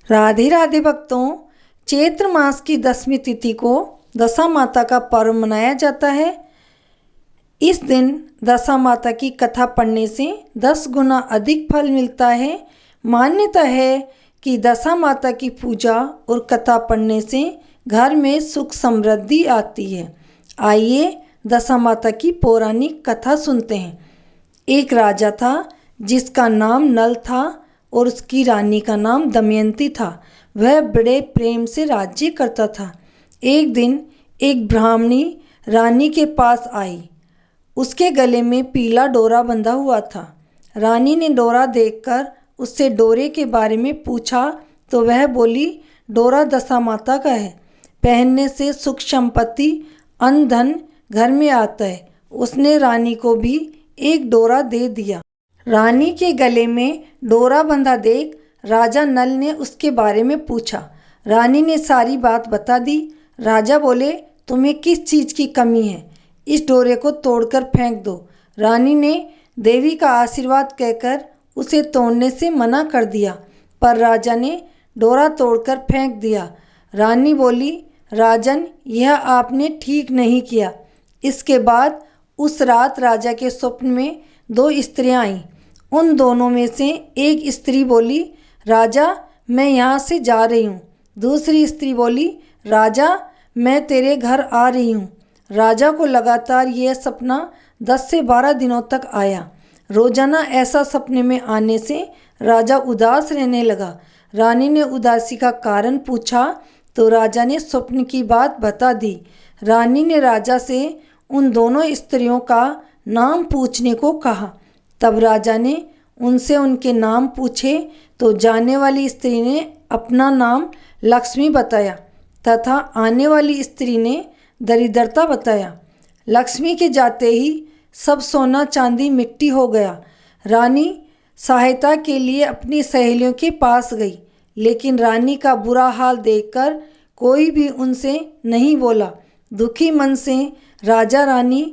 राधे राधे भक्तों, चैत्र मास की 10वीं तिथि को दशा माता का पर्व मनाया जाता है। इस दिन दशा माता की कथा पढ़ने से 10 गुना अधिक फल मिलता है। मान्यता है कि दशा माता की पूजा और कथा पढ़ने से घर में सुख समृद्धि आती है। आइए दशा माता की पौराणिक कथा सुनते हैं। एक राजा था जिसका नाम नल था और उसकी रानी का नाम दमयंती था। वह बड़े प्रेम से राज्य करता था। एक दिन एक ब्राह्मणी रानी के पास आई। उसके गले में पीला डोरा बंधा हुआ था। रानी ने डोरा देखकर उससे डोरे के बारे में पूछा तो वह बोली, डोरा दशा माता का है, पहनने से सुख संपत्ति अन्न धन घर में आता है। उसने रानी को भी एक डोरा दे दिया। रानी के गले में डोरा बंधा देख राजा नल ने उसके बारे में पूछा। रानी ने सारी बात बता दी। राजा बोले, तुम्हें किस चीज़ की कमी है? इस डोरे को तोड़कर फेंक दो। रानी ने देवी का आशीर्वाद कहकर उसे तोड़ने से मना कर दिया, पर राजा ने डोरा तोड़कर फेंक दिया। रानी बोली, राजन, यह आपने ठीक नहीं किया। इसके बाद उस रात राजा के स्वप्न में 2 स्त्रियां आईं। उन दोनों में से एक स्त्री बोली, राजा, मैं यहाँ से जा रही हूँ। दूसरी स्त्री बोली, राजा, मैं तेरे घर आ रही हूँ। राजा को लगातार यह सपना 10 से 12 दिनों तक आया। रोजाना ऐसा सपने में आने से राजा उदास रहने लगा। रानी ने उदासी का कारण पूछा तो राजा ने स्वप्न की बात बता दी। रानी ने राजा से उन दोनों स्त्रियों का नाम पूछने को कहा। तब राजा ने उनसे उनके नाम पूछे तो जाने वाली स्त्री ने अपना नाम लक्ष्मी बताया तथा आने वाली स्त्री ने दरिद्रता बताया। लक्ष्मी के जाते ही सब सोना चांदी मिट्टी हो गया। रानी सहायता के लिए अपनी सहेलियों के पास गई, लेकिन रानी का बुरा हाल देखकर कोई भी उनसे नहीं बोला। दुखी मन से राजा रानी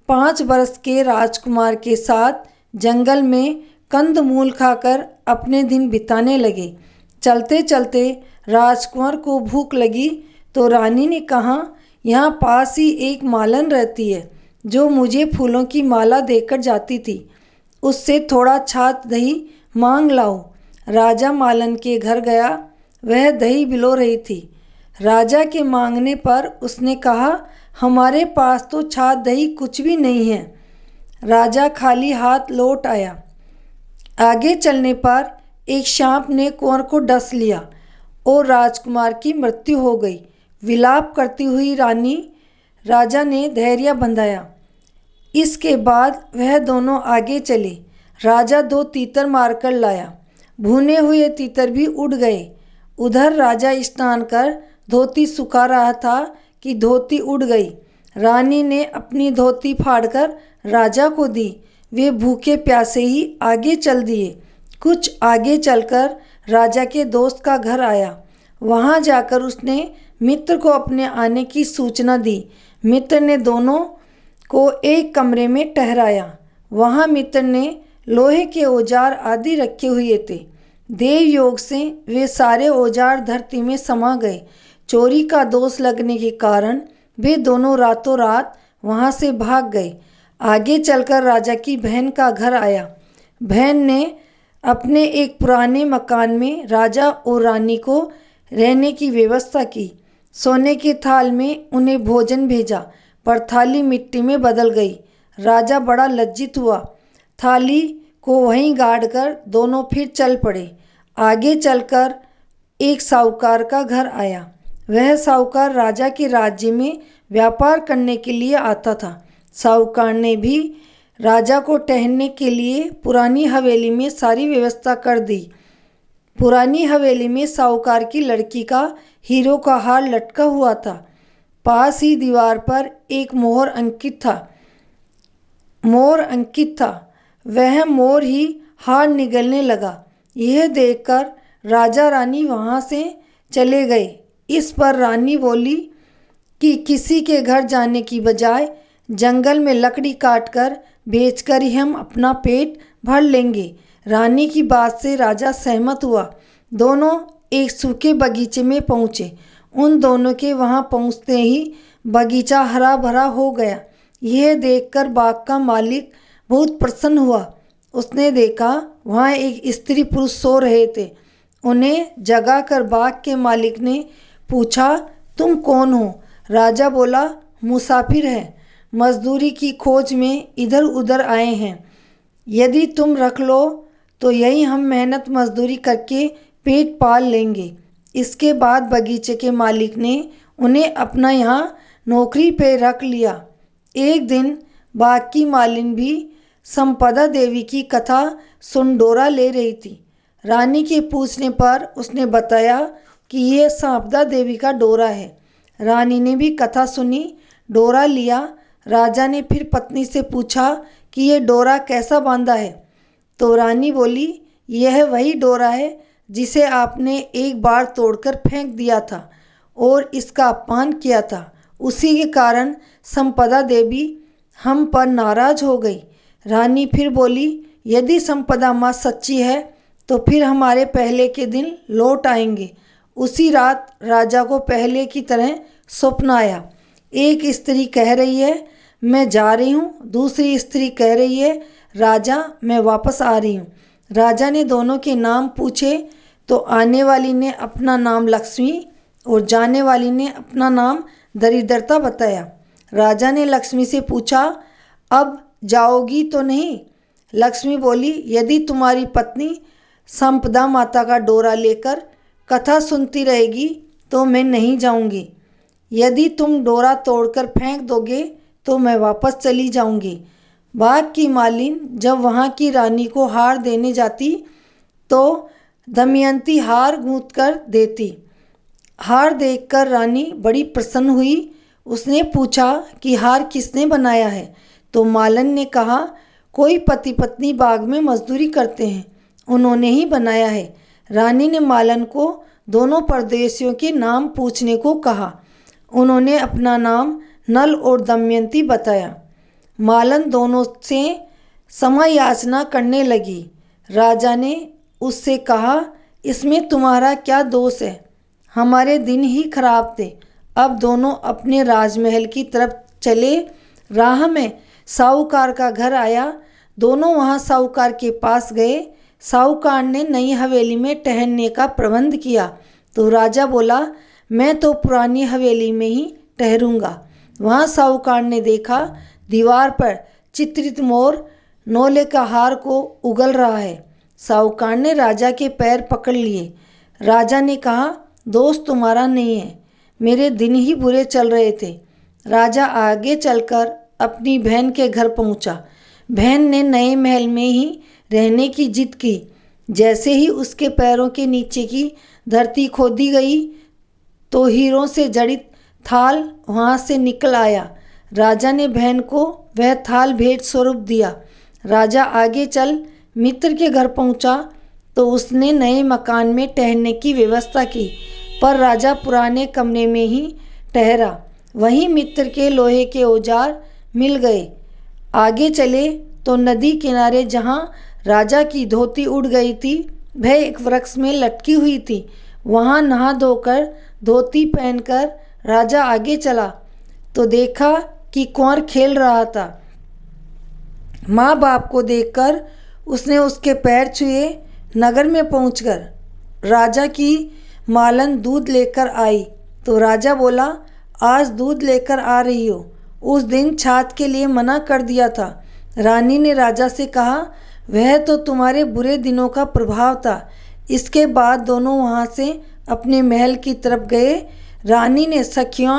5 वर्ष के राजकुमार के साथ जंगल में कंदमूल खाकर अपने दिन बिताने लगे। चलते चलते राजकुमार को भूख लगी तो रानी ने कहा, यहाँ पास ही एक मालन रहती है जो मुझे फूलों की माला देकर जाती थी। उससे थोड़ा छाछ दही मांग लाओ। राजा मालन के घर गया। वह दही बिलो रही थी। राजा के मांगने पर उसने कहा, हमारे पास तो छाछ दही कुछ भी नहीं है। राजा खाली हाथ लौट आया। आगे चलने पर एक सांप ने कुंवर को डस लिया और राजकुमार की मृत्यु हो गई। विलाप करती हुई राजा ने धैर्य बंधाया। इसके बाद वह दोनों आगे चले। राजा 2 तीतर मारकर लाया। भुने हुए तीतर भी उड़ गए। उधर राजा स्नान कर धोती सुखा रहा था कि धोती उड़ गई। रानी ने अपनी धोती फाड़कर राजा को दी। वे भूखे प्यासे ही आगे चल दिए। कुछ आगे चलकर राजा के दोस्त का घर आया। वहां जाकर उसने मित्र को अपने आने की सूचना दी। मित्र ने दोनों को एक कमरे में ठहराया। वहां मित्र ने लोहे के औजार आदि रखे हुए थे। देव योग से वे सारे औजार धरती में समा गए। चोरी का दोष लगने के कारण वे दोनों रातों रात वहां से भाग गए। आगे चलकर राजा की बहन का घर आया। बहन ने अपने एक पुराने मकान में राजा और रानी को रहने की व्यवस्था की। सोने के थाल में उन्हें भोजन भेजा, पर थाली मिट्टी में बदल गई। राजा बड़ा लज्जित हुआ। थाली को वहीं गाड़कर दोनों फिर चल पड़े। आगे चलकर एक साहूकार का घर आया। वह साहूकार राजा के राज्य में व्यापार करने के लिए आता था। साहूकार ने भी राजा को ठहरने के लिए पुरानी हवेली में सारी व्यवस्था कर दी। पुरानी हवेली में साहूकार की लड़की का हीरो का हार लटका हुआ था। पास ही दीवार पर एक मोर अंकित था। वह मोर ही हार निगलने लगा। यह देखकर राजा रानी वहां से चले गए। इस पर रानी बोली कि किसी के घर जाने की बजाय जंगल में लकड़ी काटकर बेचकर ही हम अपना पेट भर लेंगे। रानी की बात से राजा सहमत हुआ। दोनों एक सूखे बगीचे में पहुँचे। उन दोनों के वहाँ पहुँचते ही बगीचा हरा भरा हो गया। यह देखकर बाग का मालिक बहुत प्रसन्न हुआ। उसने देखा वहाँ एक स्त्री पुरुष सो रहे थे। उन्हें जगाकर बाग के मालिक ने पूछा, तुम कौन हो? राजा बोला, मुसाफिर है, मजदूरी की खोज में इधर उधर आए हैं। यदि तुम रख लो तो यही हम मेहनत मजदूरी करके पेट पाल लेंगे। इसके बाद बगीचे के मालिक ने उन्हें अपना यहाँ नौकरी पे रख लिया। एक दिन बाग की मालिन भी संपदा देवी की कथा सुन डोरा ले रही थी। रानी के पूछने पर उसने बताया कि यह संपदा देवी का डोरा है। रानी ने भी कथा सुनी, डोरा लिया। राजा ने फिर पत्नी से पूछा कि यह डोरा कैसा बांधा है? तो रानी बोली, यह वही डोरा है जिसे आपने एक बार तोड़कर फेंक दिया था और इसका अपमान किया था। उसी के कारण संपदा देवी हम पर नाराज हो गई। रानी फिर बोली, यदि संपदा माँ सच्ची है तो फिर हमारे पहले के दिन लौट आएंगे। उसी रात राजा को पहले की तरह स्वप्न आया। एक स्त्री कह रही है, मैं जा रही हूँ। दूसरी स्त्री कह रही है, राजा मैं वापस आ रही हूँ। राजा ने दोनों के नाम पूछे तो आने वाली ने अपना नाम लक्ष्मी और जाने वाली ने अपना नाम दरिद्रता बताया। राजा ने लक्ष्मी से पूछा, अब जाओगी तो नहीं? लक्ष्मी बोली, यदि तुम्हारी पत्नी संपदा माता का डोरा लेकर कथा सुनती रहेगी तो मैं नहीं जाऊंगी। यदि तुम डोरा तोड़कर फेंक दोगे तो मैं वापस चली जाऊंगी। बाग की मालिन जब वहाँ की रानी को हार देने जाती तो दमयंती हार गूंथ कर देती। हार देखकर रानी बड़ी प्रसन्न हुई। उसने पूछा कि हार किसने बनाया है? तो मालन ने कहा, कोई पति पत्नी बाग में मजदूरी करते हैं, उन्होंने ही बनाया है। रानी ने मालन को दोनों परदेशियों के नाम पूछने को कहा। उन्होंने अपना नाम नल और दमयंती बताया। मालन दोनों से क्षमा याचना करने लगी। राजा ने उससे कहा, इसमें तुम्हारा क्या दोष है? हमारे दिन ही खराब थे। अब दोनों अपने राजमहल की तरफ चले। राह में साहूकार का घर आया। दोनों वहां साहूकार के पास गए। साहूकार ने नई हवेली में ठहरने का प्रबंध किया तो राजा बोला, मैं तो पुरानी हवेली में ही ठहरूंगा। वहाँ साहूकार ने देखा दीवार पर चित्रित मोर नौले का हार को उगल रहा है। साहूकार ने राजा के पैर पकड़ लिए। राजा ने कहा, दोस्त तुम्हारा नहीं है, मेरे दिन ही बुरे चल रहे थे। राजा आगे चलकर अपनी बहन के घर पहुंचा। बहन ने नए महल में ही रहने की जिद की। जैसे ही उसके पैरों के नीचे की धरती खोदी गई तो हीरों से जड़ित थाल वहाँ से निकल आया। राजा ने बहन को वह थाल भेंट स्वरूप दिया। राजा आगे चल मित्र के घर पहुँचा तो उसने नए मकान में ठहरने की व्यवस्था की, पर राजा पुराने कमरे में ही ठहरा। वहीं मित्र के लोहे के औजार मिल गए। आगे चले तो नदी किनारे जहाँ राजा की धोती उड़ गई थी वह एक वृक्ष में लटकी हुई थी। वहाँ नहा धोकर धोती पहनकर राजा आगे चला तो देखा कि कुंवर खेल रहा था। माँ बाप को देखकर उसने उसके पैर छुए। नगर में पहुंचकर राजा की मालन दूध लेकर आई तो राजा बोला, आज दूध लेकर आ रही हो, उस दिन छाछ के लिए मना कर दिया था। रानी ने राजा से कहा, वह तो तुम्हारे बुरे दिनों का प्रभाव था। इसके बाद दोनों वहाँ से अपने महल की तरफ गए। रानी ने सखियों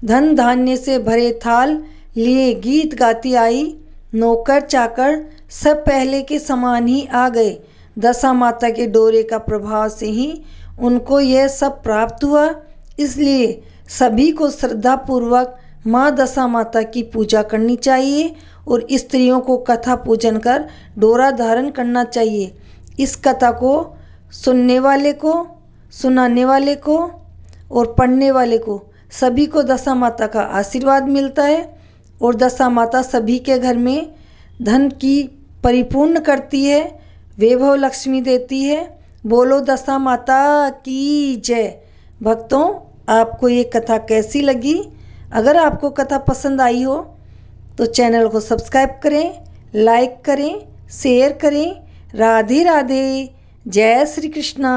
धन धान्य से भरे थाल लिए गीत गाती आई। नौकर चाकर सब पहले के समान ही आ गए। दशा माता के डोरे का प्रभाव से ही उनको यह सब प्राप्त हुआ। इसलिए सभी को श्रद्धापूर्वक माँ दशा माता की पूजा करनी चाहिए और स्त्रियों को कथा पूजन कर डोरा धारण करना चाहिए। इस कथा को सुनने वाले को, सुनाने वाले को और पढ़ने वाले को सभी को दशा माता का आशीर्वाद मिलता है और दशा माता सभी के घर में धन की परिपूर्ण करती है, वैभव लक्ष्मी देती है बोलो दशा माता की जय। भक्तों, आपको ये कथा कैसी लगी? अगर आपको कथा पसंद आई हो तो चैनल को सब्सक्राइब करें, लाइक करें, शेयर करें। राधे राधे। जय श्री कृष्णा।